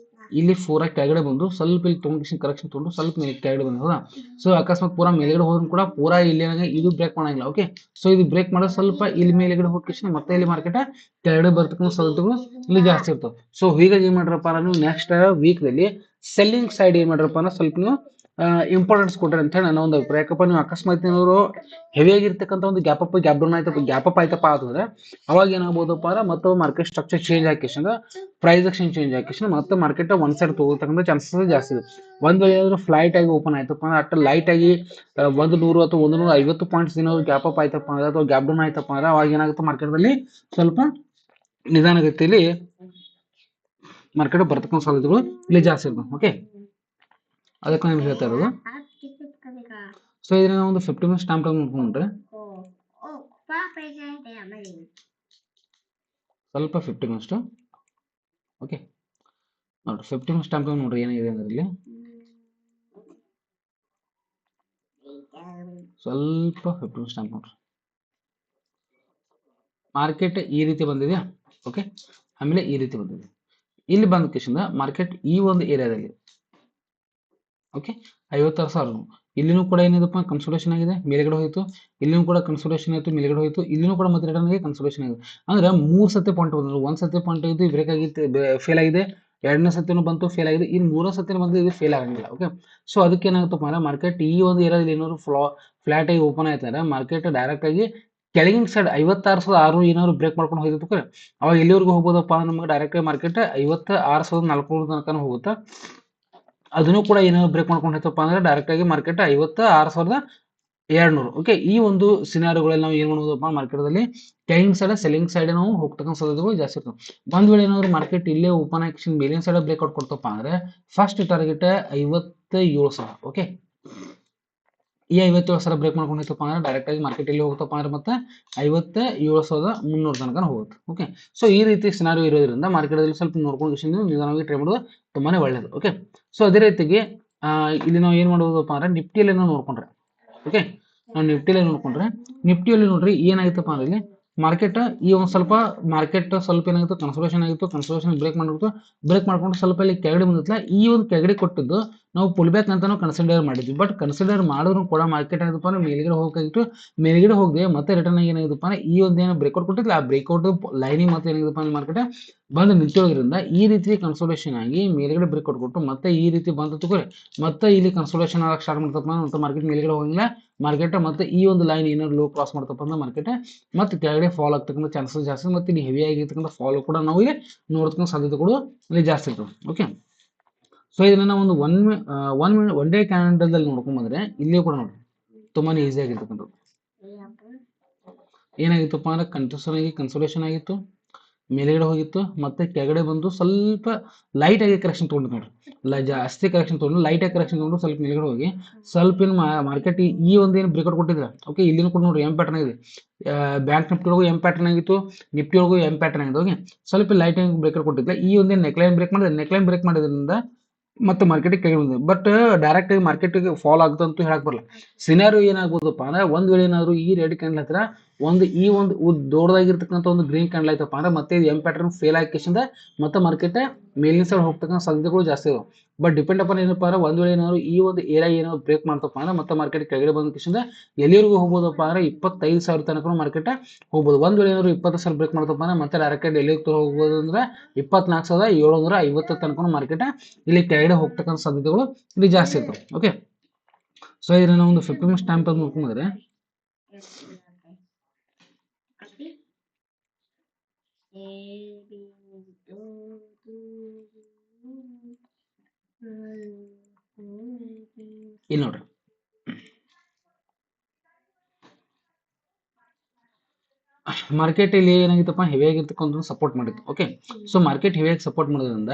ಇಲ್ಲಿ ಪೂರಾ ಕೆಳಗಡೆ ಬಂದು ಸ್ವಲ್ಪ ಇಲ್ಲಿ ತೊಗೊಂಡು ಕರೆಕ್ಷನ್ ತೊಗೊಂಡು ಸ್ವಲ್ಪ ಮೇಲೆ ಕೆಳಗಡೆ ಬಂದು ಹೌದಾ. ಸೊ ಅಕಸ್ಮಾತ್ ಪೂರಾ ಮೇಲ್ಗಡೆ ಹೋದ್ರು ಕೂಡ ಪೂರಾ ಇಲ್ಲಿ ಇದು ಬ್ರೇಕ್ ಮಾಡಂಗಿಲ್ಲ. ಓಕೆ, ಸೊ ಇದು ಬ್ರೇಕ್ ಮಾಡೋದು ಸ್ವಲ್ಪ ಇಲ್ಲಿ ಮೇಲ್ಗಡೆ ಹೋಗಿ ಮತ್ತೆ ಇಲ್ಲಿ ಮಾರ್ಕೆಟ್ ಕೆಳಗಡೆ ಬರ್ತಕ್ಕಂಥ ಸಾಧ್ಯತೆಗಳು ಇಲ್ಲಿ ಜಾಸ್ತಿ ಇರ್ತವೆ. ಸೊ ಹೀಗಾಗಿ ಏನ್ ಮಾಡ್ರಪ್ಪ ನೀವು ನೆಕ್ಸ್ಟ್ ವೀಕ್ ದಲ್ಲಿ ಸೆಲ್ಲಿಂಗ್ ಸೈಡ್ ಏನ್ ಮಾಡ್ರಪ್ಪ ಅಂದ್ರೆ ಸ್ವಲ್ಪ ನೀವು ಇಂಪಾರ್ಟೆನ್ಸ್ ಕೊಟ್ರೆ ಅಂತ ಹೇಳಿ ನನ್ನ ಒಂದು ಅಭಿಪ್ರಾಯ. ಯಾಕಪ್ಪ ನೀವು ಅಕಸ್ಮಾತ್ ಏನಾದ್ರು ಹೆವಿ ಆಗಿರ್ತಕ್ಕಂಥ ಒಂದು ಗ್ಯಾಪ್ ಆಯ್ತಪ್ಪ ಅಂತಂದ್ರೆ ಅವಾಗ ಏನಾಗ್ಬೋದಪ್ಪ ಅಂದ್ರೆ ಮತ್ತೆ ಮಾರ್ಕೆಟ್ ಸ್ಟ್ರಕ್ಚರ್ ಚೇಂಜ್ ಹಾಕಿಸಿಂದ ಪ್ರೈಸ್ ಆಕ್ಷನ್ ಚೇಂಜ್ ಹಾಕಿಸಿಂದ ಮತ್ತೆ ಮಾರ್ಕೆಟ್ ಒಂದ್ ಸೈಡ್ ತಗೋತಕ್ಕಂಥ ಚಾನ್ಸಸ್ ಜಾಸ್ತಿ ಇದೆ. ಒಂದ್ ವೇಳೆ ಏನಾದ್ರು ಫ್ಲೈಟ್ ಆಗಿ ಓಪನ್ ಆಯ್ತಪ್ಪ ಅಂದ್ರೆ ಅಟ್ ಲೈಟ್ ಆಗಿ 100 ಅಥವಾ 150 ಪಾಯಿಂಟ್ಸ್ ಏನಾದ್ರು ಗ್ಯಾಪ್ ಅಪ್ ಆಯ್ತಪ್ಪ ಅಂದ್ರೆ ಅಥವಾ ಗ್ಯಾಪ್ ಡೌನ್ ಆಯ್ತಪ್ಪ ಅಂದ್ರೆ ಅವಾಗ ಏನಾಗುತ್ತೆ ಮಾರ್ಕೆಟ್ದಲ್ಲಿ ಸ್ವಲ್ಪ ನಿಧಾನಗತಿಯಲ್ಲಿ ಮಾರ್ಕೆಟ್ ಬರ್ತಕ್ಕಂಥ ಸಾಧ್ಯತೆಗಳು ಇಲ್ಲಿ ಜಾಸ್ತಿ ಇರ್ತವೆ. ಓಕೆ, ಅದಕ್ಕೆ ನಾನು ಹೇಳ್ತಾ ಇರೋದು. ಸೊ ಇದನ್ನ ಒಂದು 50 ಮಿನಿಟ್ಸ್ ಟೈಮ್ ನೋಡ್ಕೊಂಡ್ರೆ ಸ್ವಲ್ಪ 50 ಮಿನಿಟ್ಸ್. ಓಕೆ ನೋಡ್ರಿ 50 ಮಿನಿಟ್ಸ್ ಟೈಮ್ ನೋಡ್ರಿ ಏನಿದೆ ಅಂದ್ರೆ ಇಲ್ಲಿ ಸ್ವಲ್ಪ 50 ಮಿನಿಟ್ಸ್ ಟೈಮ್ ನೋಡ್ರಿ. ಮಾರ್ಕೆಟ್ ಈ ರೀತಿ ಬಂದಿದೆ. ಓಕೆ, ಆಮೇಲೆ ಈ ರೀತಿ ಬಂದಿದೆ. ಇಲ್ಲಿ ಬಂದ ಕೇಶಿಂದ ಮಾರ್ಕೆಟ್ ಈ ಒಂದು ಏರಿಯಾದಲ್ಲಿ ಓಕೆ 56,000 ಇಲ್ಲಿನೂ ಕೂಡ ಏನಿದಪ್ಪ ಕನ್ಸಲ್ಟೇಷನ್ ಆಗಿದೆ, ಮೇಲ್ಗಡೆ ಹೋಯಿತು. ಇಲ್ಲಿನೂ ಕೂಡ ಕನ್ಸಲ್ಟೇಷನ್ ಆಯಿತು, ಮೇಲ್ಗಡೆ ಹೋಯಿತು. ಇಲ್ಲಿನೂ ಕೂಡ ಮತ್ತೆ ರಿಟರ್ನ್ ಆಗಿ ಕನ್ಸಲ್ಟೇಷನ್ ಆಗಿದೆ. ಅಂದ್ರೆ 3 ಸತಿ ಪಾಯಿಂಟ್ ಬಂದ್ರು. 1 ಸತಿ ಪಾಯಿಂಟ್ ಆಗಿದ್ದು ಬ್ರೇಕ್ ಆಗಿತ್ತು, ಫೇಲ್ ಆಗಿದೆ. 2ನೇ ಸತಿನೂ ಬಂತು, ಫೇಲ್ ಆಗಿದೆ. ಇನ್ನು 3ನೇ ಸತಿನೂ ಬಂದು ಇದು ಫೇಲ್ ಆಗಂಗಿಲ್ಲ. ಓಕೆ, ಸೊ ಅದಕ್ಕೆ ಏನಾಗುತ್ತಪ್ಪ ಅಂದ್ರೆ ಮಾರ್ಕೆಟ್ ಈ ಒಂದು ಏರಿಯಾದಲ್ಲಿ ಏನಾದ್ರು ಫ್ಲಾಟ್ ಆಗಿ ಓಪನ್ ಆಯ್ತಾರೆ ಮಾರ್ಕೆಟ್ ಡೈರೆಕ್ಟ್ ಆಗಿ ಕೆಳಗಿನ ಸೈಡ್ 56,600 ಏನಾದ್ರು ಬ್ರೇಕ್ ಮಾಡ್ಕೊಂಡು ಹೋಗಿತ್ತು ಅವಾಗ ಎಲ್ಲಿವರೆಗೂ ಹೋಗ್ಬೋದಪ್ಪ ಅಂದ್ರೆ ನಮಗೆ ಡೈರೆಕ್ಟ್ ಆಗಿ ಮಾರ್ಕೆಟ್ 56,400 ತನಕ ಹೋಗುತ್ತೆ. ಅದನ್ನು ಕೂಡ ಏನಾದ್ರು ಬ್ರೇಕ್ ಮಾಡ್ಕೊಂಡು ಹೋಯ್ತಪ್ಪ ಅಂದ್ರೆ ಡೈರೆಕ್ಟ್ ಆಗಿ ಮಾರ್ಕೆಟ್ 56,200. ಓಕೆ, ಈ ಒಂದು ಸಿನಾರಿಯೋಗಳಲ್ಲಿ ನಾವು ಏನ್ ಮಾಡ್ಬೋದಪ್ಪ ಮಾರ್ಕೆಟ್ದಲ್ಲಿ ಕೆಳಗಿನ ಸೈಡ್ ಸೆಲ್ಲಿಂಗ್ ಸೈಡ್ ನಾವು ಹೋಗ್ತಕ್ಕಂಥ ಸಾಧ್ಯತೆಗಳು ಜಾಸ್ತಿ ಇರ್ತವೆ. ಒಂದ್ ವೇಳೆ ಏನಾದ್ರು ಮಾರ್ಕೆಟ್ ಇಲ್ಲೇ ಓಪನ್ ಆಕ್ಷನ್ ಮೇಲಿನ ಸೈಡ್ ಬ್ರೇಕ್ಔಟ್ ಕೊಡ್ತಪ್ಪ ಅಂದ್ರೆ ಫಸ್ಟ್ ಟಾರ್ಗೆಟ್ 57,000. ಓಕೆ, ಈ 57,000 ಬ್ರೇಕ್ ಮಾಡ್ಕೊಂಡು ಹೋಯ್ತಪ್ಪ ಅಂದ್ರೆ ಡೈರೆಕ್ಟ್ ಆಗಿ ಮಾರ್ಕೆಟ್ ಇಲ್ಲಿ ಹೋಗ್ತಪ್ಪ ಅಂದ್ರೆ ಮತ್ತೆ 57,300 ತನಕ ಹೋಗುತ್ತೆ. ಓಕೆ, ಸೊ ಈ ರೀತಿ ಸಿನಾರಿಯೋ ಇರೋದ್ರಿಂದ ಮಾರ್ಕೆಟಲ್ಲಿ ಸ್ವಲ್ಪ ನೋಡ್ಕೊಂಡು ನಿಧಾನವಾಗಿ ಟ್ರೇಡ್ ಮಾಡೋದು ತುಂಬಾನೇ ಒಳ್ಳೇದು. ಓಕೆ, ಸೊ ಅದೇ ರೀತಿಗೆ ಇಲ್ಲಿ ನಾವು ಏನ್ ಮಾಡ್ಬೋದಪ್ಪ ಅಂದ್ರೆ ನಿಫ್ಟಿಯಲ್ಲಿ ನಾವು ನೋಡ್ಕೊಂಡ್ರೆ ಓಕೆ, ನಾವು ನಿಫ್ಟಿಯಲ್ಲಿ ನೋಡ್ರಿ ಏನಾಗಿತ್ತಪ್ಪ ಅಂದ್ರೆ ಇಲ್ಲಿ ಮಾರ್ಕೆಟ್ ಈ ಒಂದು ಸ್ವಲ್ಪ ಏನಾಗಿತ್ತು ಕನ್ಸಲ್ಟೇಷನ್ ಆಗಿತ್ತು. ಕನ್ಸಲ್ಟೇಷನ್ ಬ್ರೇಕ್ ಮಾಡ್ಕೊಂಡು ಸ್ವಲ್ಪ ಇಲ್ಲಿ ಕೆಳಗಡೆ ಬಂದಿತ್ತಲ್ಲ, ಈ ಒಂದು ಕೆಳಗಡೆ ಕೊಟ್ಟಿದ್ದು ನಾವು ಪುಲ್ ಬ್ಯಾಕ್ ಅಂತ ನಾವು ಕನ್ಸಿಡರ್ ಮಾಡಿದ್ವಿ. ಬಟ್ ಕನ್ಸಿಡರ್ ಮಾಡಿದ್ರು ಕೂಡ ಮಾರ್ಕೆಟ್ ಆಗಿತ್ತಪ್ಪ ಅಂದ್ರೆ ಮೇಲ್ಗಡೆ ಹೋಗಬೇಕಾಗಿತ್ತು, ಮೇಲ್ಗಡೆ ಹೋಗಿ ಮತ್ತೆ ರಿಟರ್ನ್ ಆಗಿ ಏನಾಗಿತ್ತಪ್ಪ ಅಂದ್ರೆ ಈ ಒಂದು ಏನೋ ಬ್ರೇಕ್ಔಟ್ ಕೊಟ್ಟಿಲ್ಲ, ಆ ಬ್ರೇಕ್ಔಟ್ ಲೈನಿಂಗ್ ಮತ್ತೆ ಏನಾಗಿತ್ತಪ್ಪ ಅಂದ್ರೆ ಮಾರ್ಕೆಟ್ ಬಂದು ನಿಂತಿರೋದ್ರಿಂದ ಈ ರೀತಿ ಕನ್ಸಲ್ಟೇಷನ್ ಆಗಿ ಮೇಲ್ಗಡೆ ಬ್ರೇಕ್ಔಟ್ ಕೊಟ್ಟು ಮತ್ತೆ ಈ ರೀತಿ ಬಂದು ತಗೋರಿ ಮತ್ತೆ ಇಲ್ಲಿ ಕನ್ಸಲ್ಟೇಷನ್ ಆಗಕ್ಕೆ ಸ್ಟಾರ್ಟ್ ಮಾಡ್ತಪ್ಪ ಮತ್ತೆ ಮಾರ್ಕೆಟ್ ಮೇಲ್ಗಡೆ ಹೋಗಿಲ್ಲ. ಮಾರ್ಕೆಟ್ ಮತ್ತೆ ಈ ಒಂದು ಲೈನ್ ಏನಾದ್ರು ಲೋ ಕ್ರಾಸ್ ಮಾಡ್ತಪ್ಪ ಅಂದ್ರೆ ಮಾರ್ಕೆಟ್ ಮತ್ತೆ ಕೆಳಗಡೆ ಫಾಲ್ ಆಗ್ತಕ್ಕಂಥ ಚಾನ್ಸಸ್ ಜಾಸ್ತಿ, ಮತ್ತೆ ಇಲ್ಲಿ ಹೆವಿ ಆಗಿರ್ತಕ್ಕಂಥ ಫಾಲ್ ಕೂಡ ನಾವು ಇಲ್ಲಿ ನೋಡ್ತಕ್ಕಂಥ ಸಾಧ್ಯತೆಗಳು ಇಲ್ಲಿ ಜಾಸ್ತಿ ಇರ್ತವೆ. ಓಕೆ, ಸೊ ಇದನ್ನ ನಾವು ಒಂದು ಒನ್ ಡೇ ಕ್ಯಾಲೆಂಡರ್ದಲ್ಲಿ ನೋಡ್ಕೊಂಡ್ ಬಂದ್ರೆ ಇಲ್ಲಿ ಕೂಡ ನೋಡಿ ತುಂಬಾನೇ ಈಸಿ ಆಗಿರ್ತಕ್ಕಂಥದ್ದು. ಏನಾಗಿತ್ತಪ್ಪ ಅಂದ್ರೆ ಕನ್ಸಲ್ಟೇಷನ್ ಆಗಿತ್ತು, ಮೇಲ್ಗಡೆ ಹೋಗಿತ್ತು, ಮತ್ತೆ ಕೆಳಗಡೆ ಬಂದು ಸ್ವಲ್ಪ ಲೈಟ್ ಆಗಿ ಕರೆಕ್ಷನ್ ತೊಗೊಂಡು ನೋಡ್ರಿ, ಜಾಸ್ತಿ ಕರೆಕ್ಷನ್ ತೊಗೊಂಡು ಲೈಟ್ ಆಗಿ ಕರೆಕ್ಷನ್ ತೊಗೊಂಡು ಸ್ವಲ್ಪ ಮೇಲ್ಗಡೆ ಹೋಗಿ ಸ್ವಲ್ಪ ಏನು ಮಾರ್ಕೆಟ್ ಈ ಒಂದು ಏನು ಬ್ರೇಕ್ಔಟ್ ಕೊಟ್ಟಿದ್ರೆ ಓಕೆ, ಇಲ್ಲಿನೂ ಕೂಡ ನೋಡ್ರಿ ಎಂ ಪ್ಯಾಟರ್ನ್ ಆಗಿದೆ. ಬ್ಯಾಂಕ್ ನಿಫ್ಟಿ ಒಳಗೂ ಎಂ ಪ್ಯಾಟರ್ನ್ ಆಗಿತ್ತು, ನಿಫ್ಟಿ ಒಳಗೂ ಎಂ ಪ್ಯಾಟರ್ನ್ ಆಗಿದೆ. ಓಕೆ, ಸ್ವಲ್ಪ ಲೈಟ್ ಆಗಿ ಬ್ರೇಕ್ಔಟ್ ಕೊಟ್ಟಿದ್ರೆ ಈ ಒಂದು ನೆಕ್ಲೈನ್ ಬ್ರೇಕ್ ಮಾಡೋದ್ರಿಂದ ಮತ್ತೆ ಮಾರ್ಕೆಟಿಗೆ ಕೆಳಗೆ ಬಂದಿದೆ. ಬಟ್ ಡೈರೆಕ್ಟ್ ಆಗಿ ಮಾರ್ಕೆಟ್ಗೆ ಫಾಲ್ ಆಗುತ್ತಂತೂ ಹೇಳಕ್ ಬರಲ್ಲ. ಸಿನಾರಿಯೋ ಏನಾಗ್ಬೋದಪ್ಪ ಅಂದ್ರೆ ಒಂದ್ ವೇಳೆ ಏನಾದ್ರು ಈ ರೆಡ್ ಕ್ಯಾಂಡಲ್ ಹತ್ರ ಈ ಒಂದು ದೊಡ್ಡದಾಗಿರ್ತಕ್ಕಂಥ ಒಂದು ಗ್ರೀನ್ ಕ್ಯಾಂಡಲ್ ಆಯ್ತಪ್ಪ ಅಂದ್ರೆ ಮತ್ತೆ ಎಂ ಪ್ಯಾಟರ್ನ್ ಫೇಲ್ ಆಗಿಂದ ಮತ್ತೆ ಮಾರ್ಕೆಟ್ ಮೇಲಿನ ಸೈಡ್ ಹೋಗ್ತಕ್ಕಂಥ ಸಾಧ್ಯತೆಗಳು ಜಾಸ್ತಿ ಇದಾವೆ. ಬಟ್ ಡಿಪೆಂಡ್ ಅಪಾನ್ ಏನಪ್ಪಾ ಅಂದ್ರೆ ಒಂದ್ ವೇಳೆ ಏನಾದ್ರು ಈ ಒಂದು ಏರಿಯಾ ಏನಾದ್ರು ಬ್ರೇಕ್ ಮಾಡ್ತಪ್ಪ ಅಂದ್ರೆ ಮತ್ತೆ ಮಾರ್ಕೆಟ್ ಕೆಳಗಡೆ ಬಂದ ಕಿಶಿಂದ ಎಲ್ಲಿವರೆಗೂ ಹೋಗ್ಬೋದಪ್ಪ ಅಂದ್ರೆ 25,000 ತನಕ ಮಾರ್ಕೆಟ್ ಹೋಗ್ಬೋದು. ಒಂದ್ ವೇಳೆ ಏನಾದ್ರು 20,000 ಬ್ರೇಕ್ ಮಾಡ್ತಪ್ಪ ಅಂದ್ರೆ ಮತ್ತೆ ಡೈರೆಕ್ಟ್ ಎಲ್ಲಿ ಹೋಗ್ಬೋದು ಅಂದ್ರೆ 24,750 ತನಕ ಮಾರ್ಕೆಟ್ ಇಲ್ಲಿ ಕೆಳಗಡೆ ಹೋಗ್ತಕ್ಕಂಥ ಸಾಧ್ಯತೆಗಳು ಇಲ್ಲಿ ಜಾಸ್ತಿ ಇರ್ತವೆ. ಓಕೆ, ಸೊ ಇದನ್ನ ಒಂದು 50 ಮಿನಿಟ್ಸ್ ಟೈಮ್ ತಂದು ನೋಡ್ಕೊಂಡ್ರೆ ಇಲ್ಲಿ ನೋಡ್ರಿ ಮಾರ್ಕೆಟ್ ಇಲ್ಲಿ ಏನಾಗಿತ್ತಪ್ಪ ಹೆವಿ ಆಗಿರ್ತಕ್ಕಂಥ ಸಪೋರ್ಟ್ ಮಾಡಿತ್ತು. ಓಕೆ, ಸೊ ಮಾರ್ಕೆಟ್ ಹೆವಿಯಾಗಿ ಸಪೋರ್ಟ್ ಮಾಡೋದ್ರಿಂದ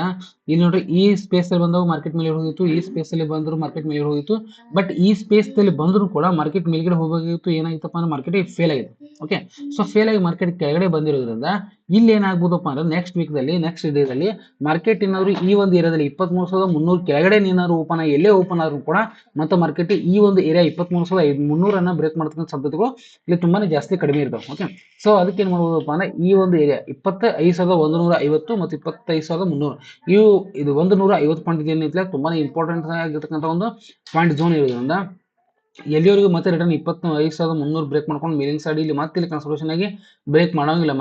ಇಲ್ಲಿ ನೋಡ್ರಿ ಈ ಸ್ಪೇಸ್ ಅಲ್ಲಿ ಬಂದಾಗ ಮಾರ್ಕೆಟ್ ಮೇಲೆ ಹೋಗಿತ್ತು, ಈ ಸ್ಪೇಸ್ ಅಲ್ಲಿ ಬಂದ್ರು ಮಾರ್ಕೆಟ್ ಮೇಲೆ ಹೋಗಿತ್ತು. ಬಟ್ ಈ ಸ್ಪೇಸ್ ಅಲ್ಲಿ ಬಂದ್ರು ಕೂಡ ಮಾರ್ಕೆಟ್ ಮೇಲ್ಗಡೆ ಹೋಗಬೇಕಿತ್ತು, ಏನಾಗಿತ್ತಪ್ಪ ಅಂದ್ರೆ ಮಾರ್ಕೆಟ್ ಫೇಲ್ ಆಗಿದೆ. ಓಕೆ, ಸೊ ಫೇಲ್ ಆಗಿ ಮಾರ್ಕೆಟ್ ಕೆಳಗಡೆ ಬಂದಿರೋದ್ರಿಂದ ಇಲ್ಲಿ ಏನಾಗ್ಬೋದಪ್ಪ ಅಂದ್ರೆ ನೆಕ್ಸ್ಟ್ ಡೇದಲ್ಲಿ ಮಾರ್ಕೆಟ್ ಏನಾದ್ರು ಈ ಒಂದು ಏರಿಯಾದಲ್ಲಿ 23,300 ಕೆಳಗಡೆ ಏನಾದ್ರು ಎಲ್ಲೇ ಓಪನ್ ಆದ್ರೂ ಕೂಡ ಮತ್ತೆ ಮಾರ್ಕೆಟ್ ಈ ಒಂದು ಏರಿಯಾ 23,300 ಬ್ರೇಕ್ ಮಾಡ್ತಕ್ಕಂಥ ಸಾಧ್ಯತೆಗಳು ಇಲ್ಲಿ ತುಂಬಾನೇ ಜಾಸ್ತಿ ಕಡಿಮೆ ಇರ್ತಾವೆ. ಓಕೆ, ಸೊ ಅದಕ್ಕೆ ಏನ್ ಮಾಡ್ಬೋದಪ್ಪ ಅಂದ್ರೆ ಈ ಒಂದು ಏರಿಯಾ 25,150 ಮತ್ತು 25,300 ಇದು 150 ಪಾಯಿಂಟ್ ಏನಿಲ್ಲ ತುಂಬಾನೇ ಇಂಪಾರ್ಟೆಂಟ್ ಆಗಿರ್ತಕ್ಕಂಥ ಒಂದು ಪಾಯಿಂಟ್ ಝೋನ್ ಇರೋದ್ರಿಂದ ಎಲ್ಲಿವರೆಗೂ ಮತ್ತೆ ರಿಟರ್ನ್ 25,300 ಬ್ರೇಕ್ ಮಾಡ್ಕೊಂಡು ಮೇಲಿನ ಸೈಡ್ ಇಲ್ಲಿ ಮತ್ತೆ ಇಲ್ಲಿ ಕನ್ಸಲ್ಟೇಷನ್ ಆಗಿ ಬ್ರೇಕ್ ಮಾಡೋಂಗಿಲ್ಲ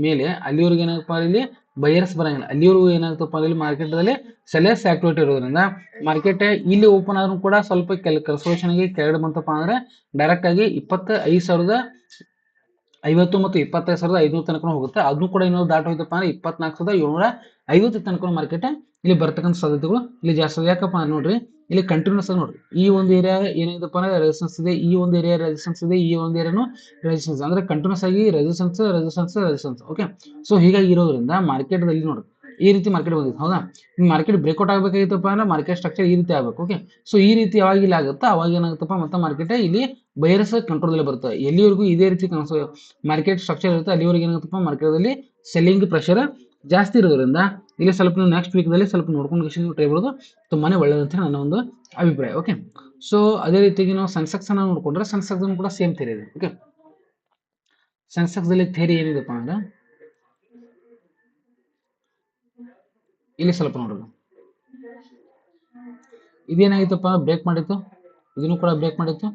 ಮೇಲೆ ಅಲ್ಲಿವರೆಗೂ ಏನಪ್ಪ ಇಲ್ಲಿ ಬಯರ್ಸ್ ಬರಂಗಿಲ್ಲ, ಅಲ್ಲಿವರೆಗೂ ಏನಾಗ್ತಪ್ಪ ಅಂದ್ರೆ ಮಾರ್ಕೆಟ್ದಲ್ಲಿ ಸೆಲ್ಲರ್ಸ್ ಆಕ್ಟಿವಿಟಿ ಇರೋದ್ರಿಂದ ಮಾರ್ಕೆಟ್ ಇಲ್ಲಿ ಓಪನ್ ಆದ್ರೂ ಕೂಡ ಸ್ವಲ್ಪ ಕನ್ಸೋಲೇಷನ್ ಆಗಿ ಕೆಳಗಡೆ ಬಂತಪ್ಪ ಅಂದ್ರೆ ಡೈರೆಕ್ಟ್ ಆಗಿ 25,050 ಮತ್ತು 25,500 ತನಕ ಹೋಗುತ್ತೆ. ಅದನ್ನು ಕೂಡ ಇನ್ನೊಂದು ದಾಟ ಹೋಯ್ತಪ್ಪ ಅಂದ್ರೆ 24,750 ತನಕ ಮಾರ್ಕೆಟ್ ಇಲ್ಲಿ ಬರ್ತಕ್ಕಂಥ ಸಾಧ್ಯತೆಗಳು ಇಲ್ಲಿ ಜಾಸ್ತಿ ಇದೆ. ಯಾಕಪ್ಪ ಅಂದ್ರೆ ನೋಡ್ರಿ, ಇಲ್ಲಿ ಕಂಟಿನ್ಯೂಸ್ ಆಗಿ ನೋಡ್ರಿ, ಈ ಒಂದು ಏರಿಯಾ ಏನಿದೆಪ್ಪ ಅಂದ್ರೆ ರೆಸಿಸ್ಟೆನ್ಸ್ ಇದೆ, ಈ ಒಂದು ಏರಿಯಾ ರೆಸಿಸ್ಟೆನ್ಸ್ ಇದೆ, ಈ ಒಂದು ಏರಿಯಾನು ರೆಸಿಸ್ಟೆನ್ಸ್, ಅಂದ್ರೆ ಕಂಟಿನ್ಯೂಸ್ ಆಗಿ ರೆಸಿಸ್ಟೆನ್ಸ್. ಓಕೆ, ಸೊ ಹೀಗಾಗಿ ಇರೋದ್ರಿಂದ ಮಾರ್ಕೆಟ್ ದಲ್ಲಿ ನೋಡ್ರಿ ಈ ರೀತಿ ಮಾರ್ಕೆಟ್ ಬಂದಿದೆ, ಹೌದಾ? ಮಾರ್ಕೆಟ್ ಬ್ರೇಕ್ಔಟ್ ಆಗಬೇಕಾಗಿತ್ತಪ್ಪ ಅಂದ್ರೆ ಮಾರ್ಕೆಟ್ ಸ್ಟ್ರಕ್ಚರ್ ಈ ರೀತಿ ಆಗ್ಬೇಕು. ಓಕೆ, ಸೊ ಈ ರೀತಿ ಯಾವಾಗ ಇಲ್ಲಿ ಆಗುತ್ತಾ ಅವಾಗ ಏನಾಗುತ್ತಪ್ಪ ಮತ್ತೆ ಮಾರ್ಕೆಟ್ ಇಲ್ಲಿ ಬೈಯರ್ಸ್ ಕಂಟ್ರೋಲ್ ಬರುತ್ತೆ. ಎಲ್ಲಿವರೆಗೂ ಇದೇ ರೀತಿ ಮಾರ್ಕೆಟ್ ಸ್ಟ್ರಕ್ಚರ್ ಇರುತ್ತೆ ಅಲ್ಲಿವರೆಗೂ ಏನಾಗುತ್ತಪ್ಪ ಮಾರ್ಕೆಟ್ದಲ್ಲಿ ಸೆಲ್ಲಿಂಗ್ ಪ್ರೆಷರ್ ಜಾಸ್ತಿ ಇರೋದ್ರಿಂದ ಇಲ್ಲಿ ಸ್ವಲ್ಪ ನೆಕ್ಸ್ಟ್ ವೀಕ್ದಲ್ಲಿ ಸ್ವಲ್ಪ ನೋಡ್ಕೊಂಡು ಟ್ರೈ ಮಾಡೋದು ತುಂಬಾನೇ ಒಳ್ಳೆಯದಂತ ನನ್ನ ಒಂದು ಅಭಿಪ್ರಾಯ. ಓಕೆ, ಸೊ ಅದೇ ರೀತಿಯಾಗಿ ನಾವು ಸೆನ್ಸೆಕ್ಸ್ ಅನ್ನ ನೋಡ್ಕೊಂಡ್ರೆ ಸೆನ್ಸೆಕ್ಸ್ ಕೂಡ ಸೇಮ್ ಥಿಯರಿ ಇದೆ. ಓಕೆ, ಸೆನ್ಸೆಕ್ಸ್ ದಲ್ಲಿ ಥಿಯರಿ ಏನಿದೆಪ್ಪ ಅಂದ್ರೆ ಇಲ್ಲಿ ಸ್ವಲ್ಪ ನೋಡೋಣ, ಇದೇನಾಗಿತ್ತಪ್ಪ ಬ್ರೇಕ್ ಮಾಡಿತ್ತು, ಇದನ್ನು ಕೂಡ ಬ್ರೇಕ್ ಮಾಡಿತ್ತು,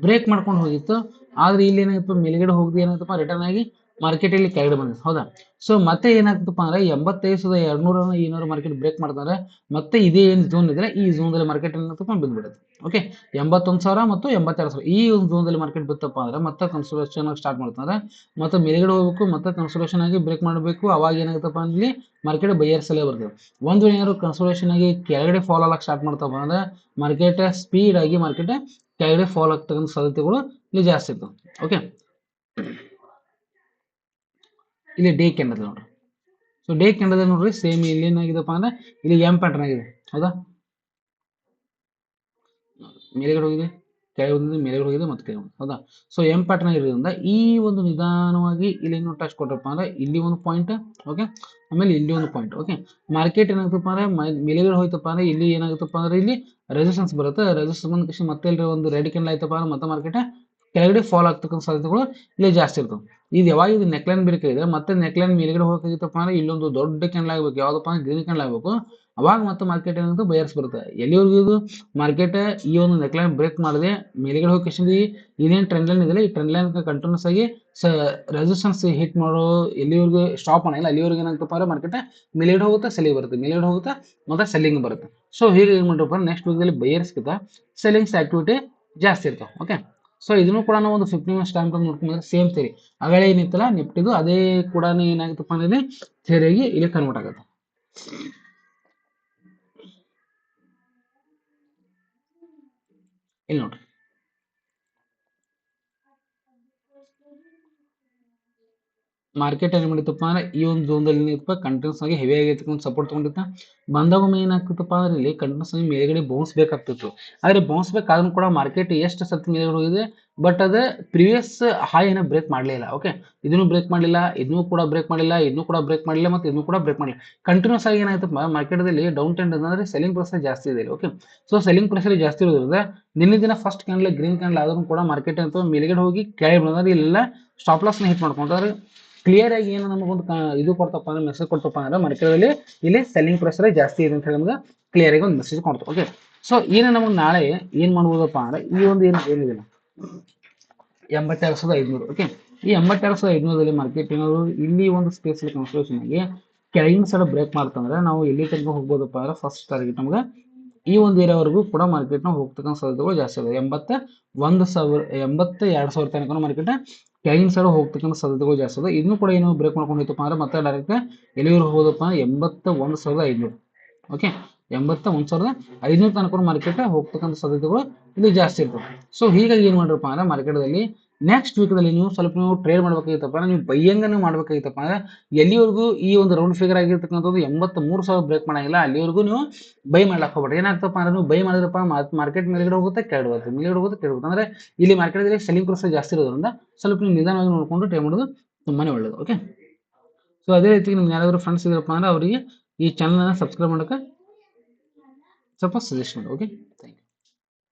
ಬ್ರೇಕ್ ಮಾಡ್ಕೊಂಡು ಹೋಗಿತ್ತು. ಆದ್ರೆ ಇಲ್ಲಿ ಏನಾಗಿತ್ತು ಮೇಲ್ಗಡೆ ಹೋಗಿ ಏನಾಗಿತ್ತಪ್ಪ ರಿಟರ್ನ್ ಆಗಿ ಮಾರ್ಕೆಟ್ ಇಲ್ಲಿ ಕೆಳಗಡೆ ಬಂದಿತ್ತು, ಹೌದಾ? ಸೊ ಮತ್ತೆ ಏನಾಗ್ತಪ್ಪ ಅಂದ್ರೆ 85,200 ಈ ಮಾರ್ಕೆಟ್ ಬ್ರೇಕ್ ಮಾಡ್ತಾರೆ. ಮತ್ತೆ ಇದೇ ಏನು ಝೋನ್ ಇದ್ರೆ ಈ ಝೋನ್ ದಲ್ಲಿ ಮಾರ್ಕೆಟ್ ಏನಾಗ್ತಪ್ಪ ಬಿದ್ದುಬಿಡುತ್ತೆ. ಓಕೆ, 81,000 ಮತ್ತು 82,000 ಈ ಒಂದು ಝೋನ್ ದಲ್ಲಿ ಮಾರ್ಕೆಟ್ ಬಿತ್ತಪ್ಪ ಅಂದ್ರೆ ಮತ್ತೆ ಕನ್ಸೋಲೇಷನ್ ಸ್ಟಾರ್ಟ್ ಮಾಡ್ತಾರೆ. ಮತ್ತೆ ಮೇಲ್ಗಡೆ ಹೋಗ್ಬೇಕು, ಮತ್ತೆ ಕನ್ಸೋಲೇಷನ್ ಆಗಿ ಬ್ರೇಕ್ ಮಾಡಬೇಕು. ಅವಾಗ ಏನಾಗುತ್ತಪ್ಪ ಅಂದ್ರೆ ಮಾರ್ಕೆಟ್ ಬೈಯರ್ಸ್ ಅಲ್ಲೇ ಬರ್ತದೆ. ಒಂದು ವೇಳೆ ಏನಾದ್ರು ಕನ್ಸೋಲೇಷನ್ ಆಗಿ ಕೆಳಗಡೆ ಫಾಲ್ ಆಗಕ್ಕೆ ಸ್ಟಾರ್ಟ್ ಮಾಡ್ತಪ್ಪ ಅಂದ್ರೆ ಮಾರ್ಕೆಟ್ ಸ್ಪೀಡ್ ಆಗಿ ಮಾರ್ಕೆಟ್ ಕೆಳಗಡೆ ಫಾಲ್ ಆಗ್ತಕ್ಕಂಥ ಸಾಧ್ಯತೆಗಳು ಇಲ್ಲಿ ಜಾಸ್ತಿ ಇರ್ತವೆ. ಓಕೆ, ಇಲ್ಲಿ ಡೇ ಕ್ಯಾಂಡಲ್ ನೋಡ್ರಿ, ಸೊ ಡೇ ಕ್ಯಾಂಡಲ್ ನೋಡ್ರಿ ಸೇಮ್ ಇಲ್ಲಿ ಏನಾಗಿದೆಪ್ಪ ಅಂದ್ರೆ ಇಲ್ಲಿ ಎಂ ಪ್ಯಾಟರ್ನ್ ಆಗಿದೆ, ಹೌದಾ? ಮೇಲೆಗಡೆ ಹೋಗಿದೆ, ಕೆಳಗೆ ಬಂದಿದೆ, ಮೇಲೆಗಡೆ ಹೋಗಿದೆ, ಮತ್ತೆ ಕೆಳಗೆ ಬಂದಿದೆ, ಹೌದಾ? ಸೊ ಎಂ ಪ್ಯಾಟರ್ನ್ ಆಗಿರೋದ್ರಿಂದ ಈ ಒಂದು ನಿಧಾನವಾಗಿ ಇಲ್ಲಿ ಏನು ಟಚ್ ಕೊಟ್ಟಪ್ಪ ಅಂದ್ರೆ ಇಲ್ಲಿ ಒಂದು ಪಾಯಿಂಟ್, ಓಕೆ, ಆಮೇಲೆ ಇಲ್ಲಿ ಒಂದು ಪಾಯಿಂಟ್. ಓಕೆ, ಮಾರ್ಕೆಟ್ ಏನಾಗುತ್ತಪ್ಪ ಅಂದ್ರೆ ಮೇಲೆಗಡೆ ಹೋಯ್ತಪ್ಪ ಅಂದ್ರೆ ಇಲ್ಲಿ ಏನಾಗುತ್ತಪ್ಪ ಅಂದ್ರೆ ಇಲ್ಲಿ ರೆಸಿಸ್ಟೆನ್ಸ್ ಬರುತ್ತೆ. ರೆಸಿಸ್ಟೆನ್ಸ್ ಬಂದ ಮತ್ತೆ ಇಲ್ಲಿ ಒಂದು ರೆಡ್ ಕ್ಯಾಂಡಲ್ ಆಯ್ತಪ್ಪ ಅಂದ್ರೆ ಮತ್ತೆ ಮಾರ್ಕೆಟ್ ಕೆಳಗಡೆ ಫಾಲ್ ಆಗ್ತಕ್ಕಂಥ ಸಾಧ್ಯತೆಗಳು ಇಲ್ಲಿ ಜಾಸ್ತಿ ಇರ್ತವೆ. ಇದು ಯಾವಾಗ ಇದು ನೆಕ್ಲೈನ್ ಬ್ರೇಕ್ ಇದೆ ಮತ್ತೆ ನೆಕ್ಲೈನ್ ಮೇಲ್ಗಡೆ ಹೋಗಬೇಕಾಗಿತ್ತಪ್ಪ ಅಂದ್ರೆ ಇಲ್ಲೊಂದು ದೊಡ್ಡ ಕ್ಯಾಂಡಲ್ ಆಗಬೇಕು, ಯಾವ್ದಪ್ಪ ಅಂದ್ರೆ ಗ್ರೀನ್ ಕ್ಯಾಂಡಲ್ ಆಗಬೇಕು. ಅವಾಗ ಮತ್ತೆ ಮಾರ್ಕೆಟ್ ಏನಾಗುತ್ತೆ ಬಯರ್ಸ್ ಬರುತ್ತೆ. ಎಲ್ಲಿವರೆಗೂ ಇದು ಮಾರ್ಕೆಟ್ ಈ ಒಂದು ನೆಕ್ಲೈನ್ ಬ್ರೇಕ್ ಮಾಡದೆ ಮೇಲ್ಗಡೆ ಹೋಗಿ ಇದೇನು ಟ್ರೆಂಡ್ ಲೈನ್ ಇದೆ ಈ ಟ್ರೆಂಡ್ ಲೈನ್ ಕಂಟಿನ್ಯೂಸ್ ಆಗಿ ರೆಸಿಸ್ಟೆನ್ಸ್ ಹಿಟ್ ಮಾಡೋ ಎಲ್ಲಿವರೆಗೂ ಸ್ಟಾಪ್ ಆಗಿಲ್ಲ ಅಲ್ಲಿವರೆಗೂ ಏನಾಗ್ತಪ್ಪ ಅಂದ್ರೆ ಮಾರ್ಕೆಟ್ ಮೇಲ್ಗಡೆ ಹೋಗುತ್ತೆ, ಸೆಲ್ಲಿಂಗ್ ಬರುತ್ತೆ, ಮೇಲ್ಗಡೆ ಹೋಗುತ್ತೆ ಮತ್ತೆ ಸೆಲ್ಲಿಂಗ್ ಬರುತ್ತೆ. ಸೊ ಹೀಗೆ ಏನು ಮಾಡ್ರಪ್ಪ ನೆಕ್ಸ್ಟ್ ವೀಕ್ದಲ್ಲಿ ಬೈಯರ್ಸ್ಗಿಂತ ಸೆಲ್ಲಿಂಗ್ಸ್ ಆಕ್ಟಿವಿಟಿ ಜಾಸ್ತಿ ಇರ್ತಾವೆ. ಓಕೆ, ಸೊ ಇದನ್ನು ಕೂಡ ನಾವು ಒಂದು 15 ಮಿನಿಟ್ಸ್ ಟೈಮ್ ನೋಡ್ಕೊಂಡ್ರೆ ಸೇಮ್ ಥಿಯರಿ ಅಗಳೇ ಏನಿತ್ತಲ್ಲ ನಿಫ್ಟಿದು ಅದೇ ಕೂಡ ಏನಾಗುತ್ತಪ್ಪ ಅಂದ್ರೆ ಥಿಯರಿಯಾಗಿ ಇಲ್ಲಿ ಕನ್ವರ್ಟ್ ಆಗುತ್ತೆ. ಇಲ್ಲಿ ನೋಡ್ರಿ, ಮಾರ್ಕೆಟ್ ಏನು ಮಾಡಿತ್ತಪ್ಪ ಅಂದ್ರೆ ಈ ಒಂದು ಝೋನ್ದಲ್ಲಿ ಕಂಟಿನ್ಯೂಸ್ ಆಗಿ ಹೆವಿ ಆಗಿರ್ತಕ್ಕಂಥ ಸಪೋರ್ಟ್ ತಗೊಂಡಿತ್ತ. ಬಂದಾಗ ಏನಾಗ್ತಿತ್ತಪ್ಪ ಅಂದ್ರೆ ಇಲ್ಲಿ ಕಂಟಿನ್ಯೂಸ್ ಆಗಿ ಮೇಲ್ಗಡೆ ಬೌನ್ಸ್ ಬೇಕಾಗ್ತಿತ್ತು. ಆದ್ರೆ ಬೌನ್ಸ್ ಬೇಕಾದ್ರೂ ಕೂಡ ಮಾರ್ಕೆಟ್ ಎಷ್ಟು ಸತಿ ಮೇಲ್ಗಡೆ ಹೋಗಿದೆ, ಬಟ್ ಅದು ಪ್ರಿವಿಯಸ್ ಹೈ ಏನೋ ಬ್ರೇಕ್ ಮಾಡಲಿಲ್ಲ. ಓಕೆ, ಇದನ್ನು ಬ್ರೇಕ್ ಮಾಡಲಿಲ್ಲ, ಇದನ್ನು ಕೂಡ ಬ್ರೇಕ್ ಮಾಡಲಿಲ್ಲ, ಇದನ್ನು ಕೂಡ ಬ್ರೇಕ್ ಮಾಡಲಿಲ್ಲ, ಮತ್ತೆ ಇದನ್ನು ಕೂಡ ಬ್ರೇಕ್ ಮಾಡಲಿಲ್ಲ. ಕಂಟಿನ್ಯೂಸ್ ಆಗಿ ಏನಾಯ್ತಪ್ಪ ಮಾರ್ಕೆಟ್ದಲ್ಲಿ ಡೌನ್ ಟ್ರೆಂಡ್ ಅಂದ್ರೆ ಸೆಲ್ಲಿಂಗ್ ಪ್ರೆಷರ್ ಜಾಸ್ತಿ ಇದೆ. ಓಕೆ, ಸೊ ಸೆಲ್ಲಿಂಗ್ ಪ್ರೆಷರ್ ಜಾಸ್ತಿ ಇರೋದ್ರಿಂದ ನಿನ್ನೆ ದಿನ ಫಸ್ಟ್ ಕ್ಯಾಂಡಲ್ ಗ್ರೀನ್ ಕ್ಯಾಂಡಲ್ ಆದ್ರೂ ಕೂಡ ಮಾರ್ಕೆಟ್ ಅಂತ ಮೇಲ್ಗಡೆ ಹೋಗಿ ಕೆಳಗೆ ಬಂದ್ರೆ ಇಲ್ಲೆಲ್ಲ ಸ್ಟಾಪ್ ಲಾಸ್ನ ಹಿಟ್ ಮಾಡ್ಕೊಂಡ್ರೆ ಕ್ಲಿಯರ್ ಆಗಿ ಏನು ನಮಗೊಂದು ಇದು ಕೊಡ್ತಪ್ಪ ಅಂದ್ರೆ ಮೆಸೇಜ್ ಕೊಡ್ತಪ್ಪ ಅಂದ್ರೆ ಮಾರ್ಕೆಟಲ್ಲಿ ಇಲ್ಲಿ ಸೆಲ್ಲಿಂಗ್ ಪ್ರೆಷರ್ ಜಾಸ್ತಿ ಇದೆ ಅಂತ ಹೇಳಿ ನಮ್ಗೆ ಕ್ಲಿಯರ್ ಆಗಿ ಒಂದು ಮೆಸೇಜ್ ಕೊಡ್ತು. ಓಕೆ, ಸೊ ಏನು ನಮಗೆ ನಾಳೆ ಏನ್ ಮಾಡ್ಬೋದಪ್ಪ ಅಂದ್ರೆ ಈ ಒಂದು ಏನಿದೆ 82,500. ಓಕೆ, ಈ 82,500ದಲ್ಲಿ ಮಾರ್ಕೆಟ್ ಏನಾದ್ರು ಇಲ್ಲಿ ಒಂದು ಸ್ಪೇಸ್ ಕನ್ಸಲ್ಟೇಷನ್ ಆಗಿ ಕೆಳಗಿನ ಸೈಡ್ ಬ್ರೇಕ್ ಮಾಡ್ತಂದ್ರೆ ನಾವು ಎಲ್ಲಿ ತನಕ ಹೋಗ್ಬೋದಪ್ಪ ಅಂದ್ರೆ ಫಸ್ಟ್ ಟಾರ್ಗೆಟ್ ನಮ್ಗೆ ಈ ಒಂದು ಏರಿಯಾವರೆಗೂ ಕೂಡ ಮಾರ್ಕೆಟ್ ನಾವು ಹೋಗ್ತಕ್ಕಂಥ ಸಾಧ್ಯತೆಗಳು ಜಾಸ್ತಿ ಇದೆ. 82,000 ತನಕ ಮಾರ್ಕೆಟ್ ಕೆಳಗಿನ ಸೈಡ್ ಹೋಗ್ತಕ್ಕಂಥ ಸಾಧ್ಯತೆಗಳು ಜಾಸ್ತಿ ಇದೆ. ಇದನ್ನು ಕೂಡ ಏನು ಬ್ರೇಕ್ ಮಾಡ್ಕೊಂಡು ಹೋಯ್ತಪ್ಪ ಅಂದ್ರೆ ಮತ್ತೆ ಡೈರೆಕ್ಟ್ ಎಲ್ಲಿವರೆಗೂ ಹೋದಪ್ಪ 81,500. ಓಕೆ, 81,500 ತನಕ ಮಾರ್ಕೆಟ್ ಹೋಗ್ತಕ್ಕಂಥ ಸಾಧ್ಯತೆಗಳು ಇಲ್ಲಿ ಜಾಸ್ತಿ ಇರ್ತವೆ. ಸೊ ಹೀಗಾಗಿ ಏನ್ ಮಾಡ್ರಪ್ಪ ಅಂದ್ರೆ ಮಾರ್ಕೆಟ್ದಲ್ಲಿ ನೆಕ್ಸ್ಟ್ ವೀಕ್ದಲ್ಲಿ ನೀವು ಸ್ವಲ್ಪ ಟ್ರೇಡ್ ಮಾಡ್ಬೇಕಾಗಿತ್ತಪ್ಪ ಅಂದ್ರೆ ನೀವು ಬೈಯಂಗನ್ನು ಮಾಡ್ಬೇಕಾಗಿತ್ತಪ್ಪ ಅಂದ್ರೆ ಎಲ್ಲಿವರೆಗೂ ಈ ಒಂದು ರೌಂಡ್ ಫಿಗರ್ ಆಗಿರ್ತಕ್ಕಂಥದ್ದು 83,000 ಬ್ರೇಕ್ ಮಾಡಂಗಿಲ್ಲ ಅಲ್ಲಿವರೆಗೂ ನೀವು ಬೈ ಮಾಡ್ಲಾಕ್ ಹೋಗ್ಬೇಡಿ. ಏನಾಗ್ತಪ್ಪ ಅಂದ್ರೆ ನೀವು ಬೈ ಮಾಡಿದ್ರಪ್ಪ ಮಾರ್ಕೆಟ್ ಮೇಲ್ಗಡೆ ಹೋಗುತ್ತೆ, ಕೆಳಗಡೆ ಹೋಗುತ್ತೆ, ಮೇಲ್ಗಡೆ ಹೋಗುತ್ತೆ, ಕೆಳಗಡೆ ಹೋಗುತ್ತೆ. ಅಂದ್ರೆ ಇಲ್ಲಿ ಮಾರ್ಕೆಟ್ದಲ್ಲಿ ಸೆಲ್ಲಿಂಗ್ ಪ್ರೆಷರ್ ಜಾಸ್ತಿ ಇರೋದ್ರಿಂದ ಸ್ವಲ್ಪ ನೀವು ನಿಧಾನವಾಗಿ ನೋಡ್ಕೊಂಡು ಟ್ರೇಡ್ ಮಾಡೋದು ತುಂಬಾನೇ ಒಳ್ಳೇದು. ಓಕೆ, ಸೊ ಅದೇ ರೀತಿ ನಿಮ್ಗೆ ಯಾರಾದರೂ ಫ್ರೆಂಡ್ಸ್ ಇದ್ರಪ್ಪ ಅಂದ್ರೆ ಅವರಿಗೆ ಈ ಚಾನಲ್ನ ಸಬ್ಸ್ಕ್ರೈಬ್ ಮಾಡೋಕೆ ಸ್ವಲ್ಪ ಸಜೆಸ್ಟ್ ಮಾಡಿ. Okay, thank you.